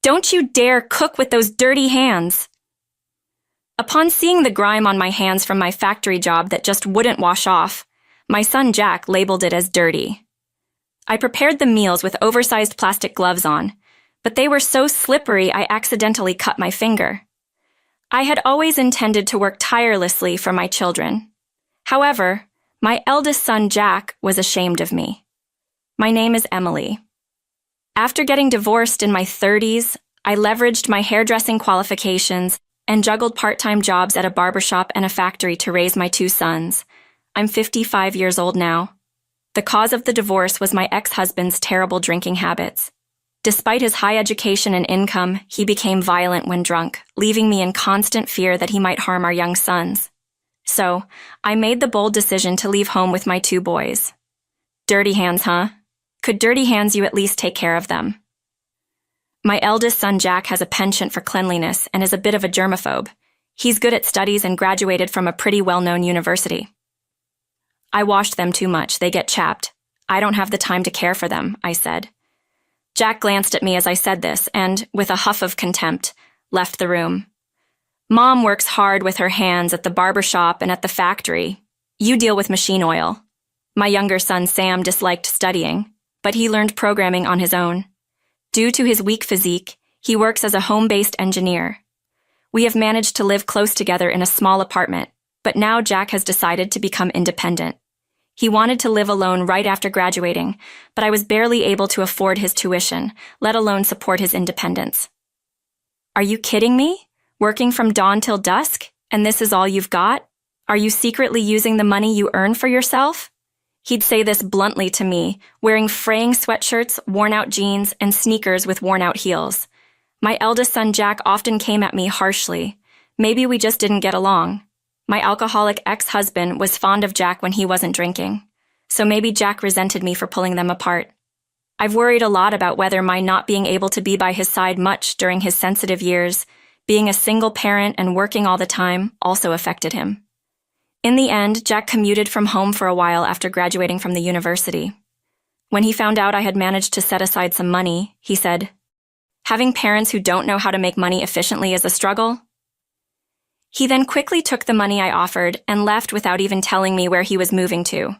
Don't you dare cook with those dirty hands. Upon seeing the grime on my hands from my factory job that just wouldn't wash off, my son Jack labeled it as dirty. I prepared the meals with oversized plastic gloves on, but they were so slippery I accidentally cut my finger. I had always intended to work tirelessly for my children. However, my eldest son Jack was ashamed of me. My name is Emily. After getting divorced in my 30s, I leveraged my hairdressing qualifications and juggled part-time jobs at a barbershop and a factory to raise my 2 sons. I'm 55 years old now. The cause of the divorce was my ex-husband's terrible drinking habits. Despite his high education and income, he became violent when drunk, leaving me in constant fear that he might harm our young sons. So, I made the bold decision to leave home with my 2 boys. Dirty hands, huh? Could dirty hands you at least take care of them? My eldest son Jack has a penchant for cleanliness and is a bit of a germaphobe. He's good at studies and graduated from a pretty well-known university. I wash them too much, they get chapped. I don't have the time to care for them, I said. Jack glanced at me as I said this and, with a huff of contempt, left the room. Mom works hard with her hands at the barbershop and at the factory. You deal with machine oil. My younger son Sam disliked studying, but he learned programming on his own. Due to his weak physique, he works as a home-based engineer. We have managed to live close together in a small apartment, but now Jack has decided to become independent. He wanted to live alone right after graduating, but I was barely able to afford his tuition, let alone support his independence. Are you kidding me? Working from dawn till dusk, and this is all you've got? Are you secretly using the money you earn for yourself? He'd say this bluntly to me, wearing fraying sweatshirts, worn-out jeans, and sneakers with worn-out heels. My eldest son Jack often came at me harshly. Maybe we just didn't get along. My alcoholic ex-husband was fond of Jack when he wasn't drinking, so maybe Jack resented me for pulling them apart. I've worried a lot about whether my not being able to be by his side much during his sensitive years, being a single parent and working all the time, also affected him. In the end, Jack commuted from home for a while after graduating from the university. When he found out I had managed to set aside some money, he said, "Having parents who don't know how to make money efficiently is a struggle." He then quickly took the money I offered and left without even telling me where he was moving to.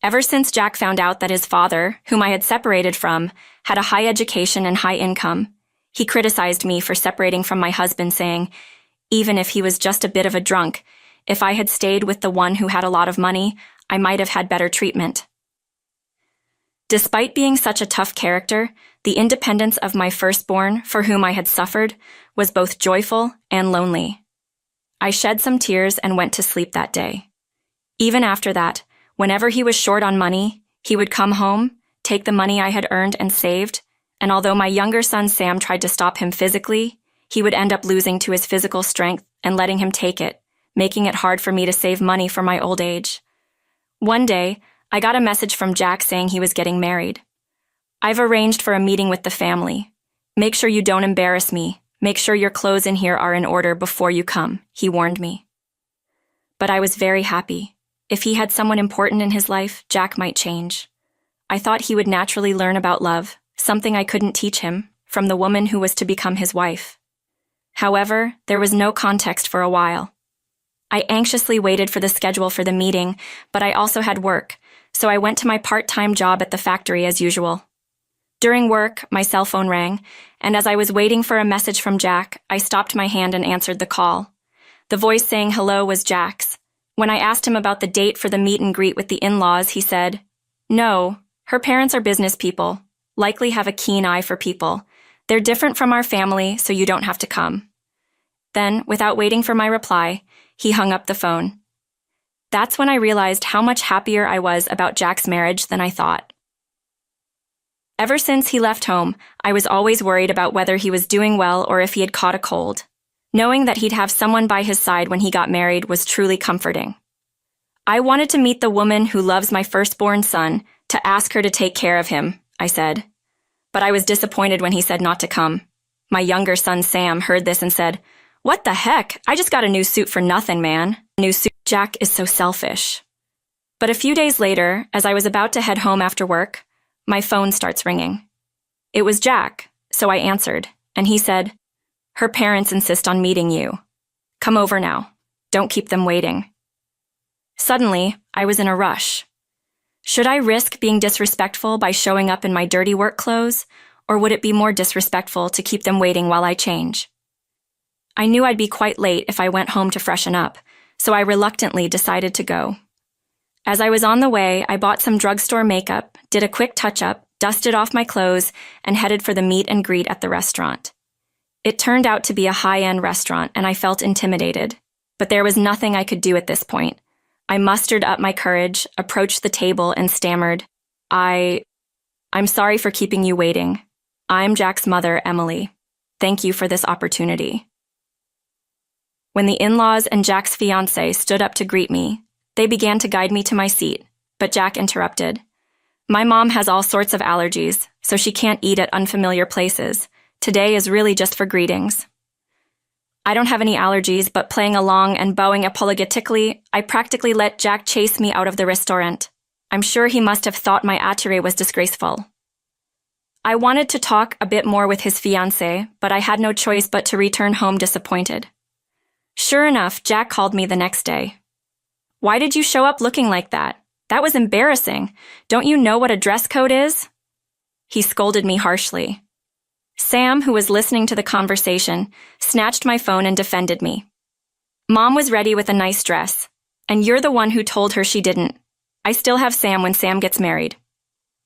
Ever since Jack found out that his father, whom I had separated from, had a high education and high income, he criticized me for separating from my husband, saying, even if he was just a bit of a drunk, if I had stayed with the one who had a lot of money, I might have had better treatment. Despite being such a tough character, the independence of my firstborn, for whom I had suffered, was both joyful and lonely. I shed some tears and went to sleep that day. Even after that, whenever he was short on money, he would come home, take the money I had earned and saved, and although my younger son Sam tried to stop him physically, he would end up losing to his physical strength and letting him take it, making it hard for me to save money for my old age. One day, I got a message from Jack saying he was getting married. "I've arranged for a meeting with the family. Make sure you don't embarrass me. Make sure your clothes in here are in order before you come," he warned me. But I was very happy. If he had someone important in his life, Jack might change. I thought he would naturally learn about love, something I couldn't teach him, from the woman who was to become his wife. However, there was no context for a while. I anxiously waited for the schedule for the meeting, but I also had work, so I went to my part-time job at the factory as usual. During work, my cell phone rang, and as I was waiting for a message from Jack, I stopped my hand and answered the call. The voice saying hello was Jack's. When I asked him about the date for the meet and greet with the in-laws, he said, "No, her parents are business people, likely have a keen eye for people. They're different from our family, so you don't have to come." Then, without waiting for my reply, he hung up the phone. That's when I realized how much happier I was about Jack's marriage than I thought. Ever since he left home, I was always worried about whether he was doing well or if he had caught a cold. Knowing that he'd have someone by his side when he got married was truly comforting. "I wanted to meet the woman who loves my firstborn son, to ask her to take care of him," I said. But I was disappointed when he said not to come. My younger son Sam heard this and said, "What the heck? I just got a new suit for nothing, man. New suit. Jack is so selfish." But a few days later, as I was about to head home after work, my phone starts ringing. It was Jack, so I answered, and he said, "Her parents insist on meeting you. Come over now. Don't keep them waiting." Suddenly, I was in a rush. Should I risk being disrespectful by showing up in my dirty work clothes, or would it be more disrespectful to keep them waiting while I change? I knew I'd be quite late if I went home to freshen up, so I reluctantly decided to go. As I was on the way, I bought some drugstore makeup, did a quick touch-up, dusted off my clothes, and headed for the meet and greet at the restaurant. It turned out to be a high-end restaurant, and I felt intimidated. But there was nothing I could do at this point. I mustered up my courage, approached the table, and stammered, I'm sorry for keeping you waiting. I'm Jack's mother, Emily. Thank you for this opportunity." When the in-laws and Jack's fiancé stood up to greet me, they began to guide me to my seat, but Jack interrupted. "My mom has all sorts of allergies, so she can't eat at unfamiliar places. Today is really just for greetings." I don't have any allergies, but playing along and bowing apologetically, I practically let Jack chase me out of the restaurant. I'm sure he must have thought my attire was disgraceful. I wanted to talk a bit more with his fiancée, but I had no choice but to return home disappointed. Sure enough, Jack called me the next day. "Why did you show up looking like that? That was embarrassing. Don't you know what a dress code is?" He scolded me harshly. Sam, who was listening to the conversation, snatched my phone and defended me. "Mom was ready with a nice dress, and you're the one who told her she didn't. I still have Sam when Sam gets married."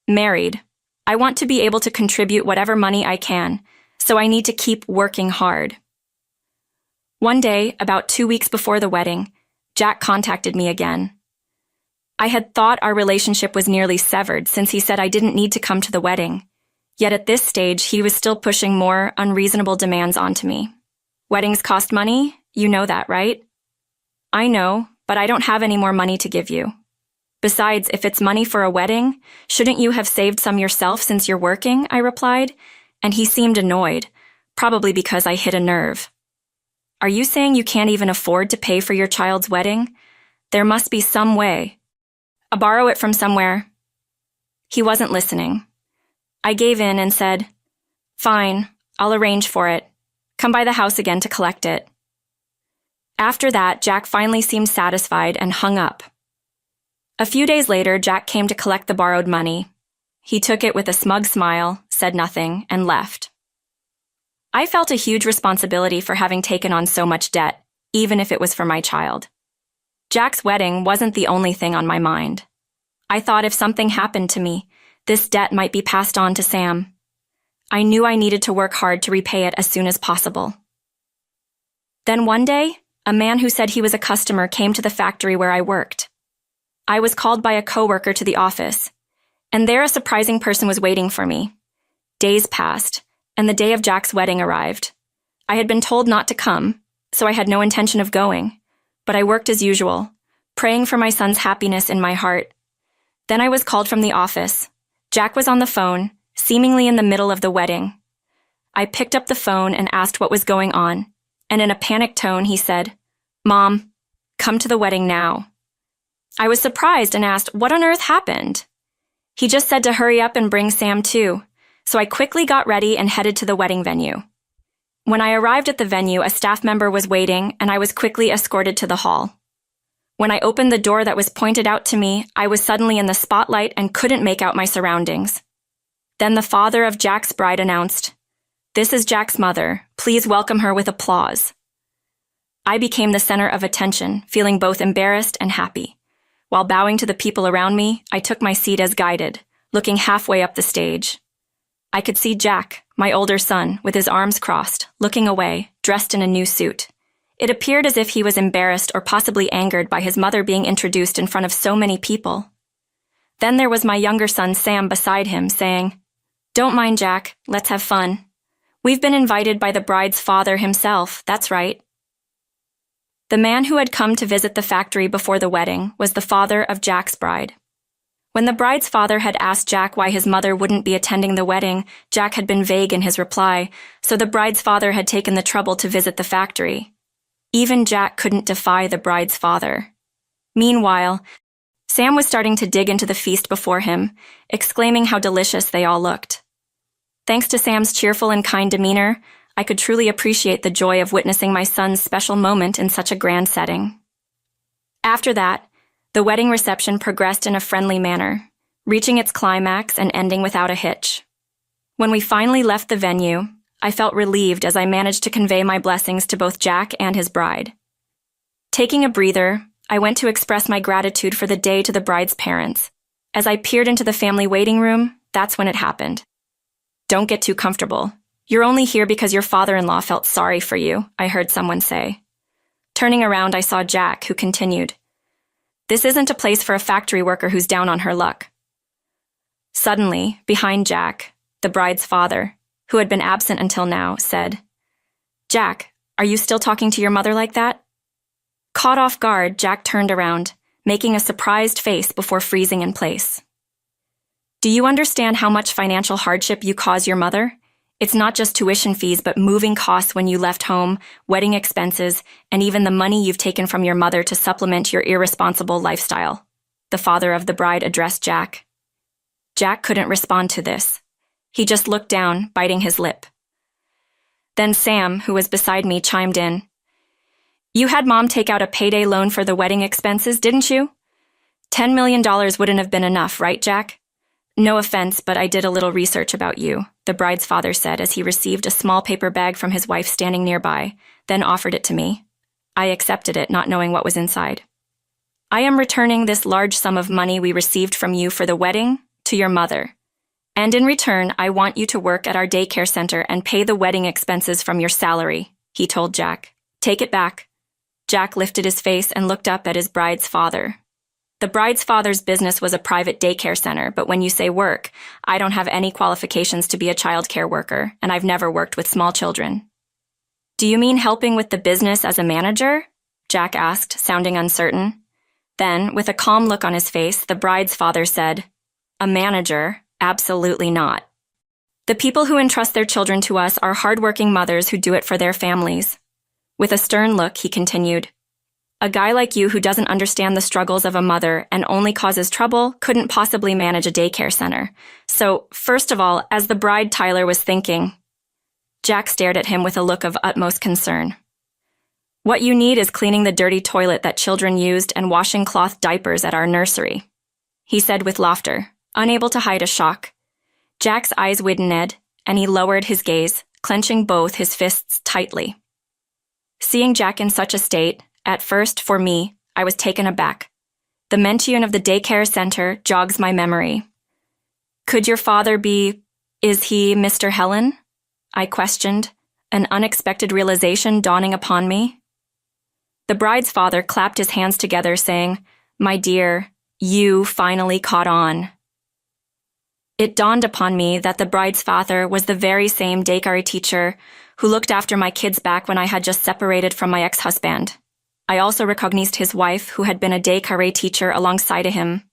Married. I want to be able to contribute whatever money I can, so I need to keep working hard. One day, about 2 weeks before the wedding, Jack contacted me again. I had thought our relationship was nearly severed since he said I didn't need to come to the wedding. Yet at this stage, he was still pushing more unreasonable demands onto me. "Weddings cost money? You know that, right?" "I know, but I don't have any more money to give you. Besides, if it's money for a wedding, shouldn't you have saved some yourself since you're working?" I replied, and he seemed annoyed, probably because I hit a nerve. "Are you saying you can't even afford to pay for your child's wedding? There must be some way. I'll borrow it from somewhere." He wasn't listening. I gave in and said, "Fine, I'll arrange for it. Come by the house again to collect it." After that, Jack finally seemed satisfied and hung up. A few days later, Jack came to collect the borrowed money. He took it with a smug smile, said nothing, and left. I felt a huge responsibility for having taken on so much debt, even if it was for my child. Jack's wedding wasn't the only thing on my mind. I thought if something happened to me, this debt might be passed on to Sam. I knew I needed to work hard to repay it as soon as possible. Then one day, a man who said he was a customer came to the factory where I worked. I was called by a coworker to the office, and there a surprising person was waiting for me. Days passed, and the day of Jack's wedding arrived. I had been told not to come, so I had no intention of going, but I worked as usual, praying for my son's happiness in my heart. Then I was called from the office. Jack was on the phone, seemingly in the middle of the wedding. I picked up the phone and asked what was going on, and in a panicked tone he said, "Mom, come to the wedding now." I was surprised and asked, what on earth happened? He just said to hurry up and bring Sam too, so I quickly got ready and headed to the wedding venue. When I arrived at the venue, a staff member was waiting, and I was quickly escorted to the hall. When I opened the door that was pointed out to me, I was suddenly in the spotlight and couldn't make out my surroundings. Then the father of Jack's bride announced, "This is Jack's mother. Please welcome her with applause." I became the center of attention, feeling both embarrassed and happy. While bowing to the people around me, I took my seat as guided, looking halfway up the stage. I could see Jack, my older son, with his arms crossed, looking away, dressed in a new suit. It appeared as if he was embarrassed or possibly angered by his mother being introduced in front of so many people. Then there was my younger son Sam beside him, saying, "Don't mind Jack, let's have fun. We've been invited by the bride's father himself, that's right." The man who had come to visit the factory before the wedding was the father of Jack's bride. When the bride's father had asked Jack why his mother wouldn't be attending the wedding, Jack had been vague in his reply, so the bride's father had taken the trouble to visit the factory. Even Jack couldn't defy the bride's father. Meanwhile, Sam was starting to dig into the feast before him, exclaiming how delicious they all looked. Thanks to Sam's cheerful and kind demeanor, I could truly appreciate the joy of witnessing my son's special moment in such a grand setting. After that, the wedding reception progressed in a friendly manner, reaching its climax and ending without a hitch. When we finally left the venue, I felt relieved as I managed to convey my blessings to both Jack and his bride. Taking a breather, I went to express my gratitude for the day to the bride's parents. As I peered into the family waiting room, that's when it happened. "Don't get too comfortable. You're only here because your father-in-law felt sorry for you," I heard someone say. Turning around, I saw Jack, who continued, "This isn't a place for a factory worker who's down on her luck." Suddenly, behind Jack, the bride's father, who had been absent until now, said, "Jack, are you still talking to your mother like that?" Caught off guard, Jack turned around, making a surprised face before freezing in place. "Do you understand how much financial hardship you cause your mother? It's not just tuition fees, but moving costs when you left home, wedding expenses, and even the money you've taken from your mother to supplement your irresponsible lifestyle," the father of the bride addressed Jack. Jack couldn't respond to this. He just looked down, biting his lip. Then Sam, who was beside me, chimed in. "You had Mom take out a payday loan for the wedding expenses, didn't you? $10 million wouldn't have been enough, right, Jack?" "No offense, but I did a little research about you," the bride's father said as he received a small paper bag from his wife standing nearby, then offered it to me. I accepted it, not knowing what was inside. "I am returning this large sum of money we received from you for the wedding to your mother. And in return, I want you to work at our daycare center and pay the wedding expenses from your salary," he told Jack. "Take it back." Jack lifted his face and looked up at his bride's father. The bride's father's business was a private daycare center, but when you say work, I don't have any qualifications to be a childcare worker, and I've never worked with small children. "Do you mean helping with the business as a manager?" Jack asked, sounding uncertain. Then, with a calm look on his face, the bride's father said, "A manager? Absolutely not. The people who entrust their children to us are hardworking mothers who do it for their families." With a stern look, he continued, "A guy like you who doesn't understand the struggles of a mother and only causes trouble couldn't possibly manage a daycare center. So, first of all, as the bride Tyler was thinking..." Jack stared at him with a look of utmost concern. "What you need is cleaning the dirty toilet that children used and washing cloth diapers at our nursery," he said with laughter, unable to hide a shock. Jack's eyes widened, and he lowered his gaze, clenching both his fists tightly. Seeing Jack in such a state, at first, for me, I was taken aback. The mention of the daycare center jogs my memory. "Could your father is he Mr. Helen?" I questioned, an unexpected realization dawning upon me. The bride's father clapped his hands together, saying, "My dear, you finally caught on." It dawned upon me that the bride's father was the very same daycare teacher who looked after my kids back when I had just separated from my ex-husband. I also recognized his wife, who had been a daycare teacher alongside of him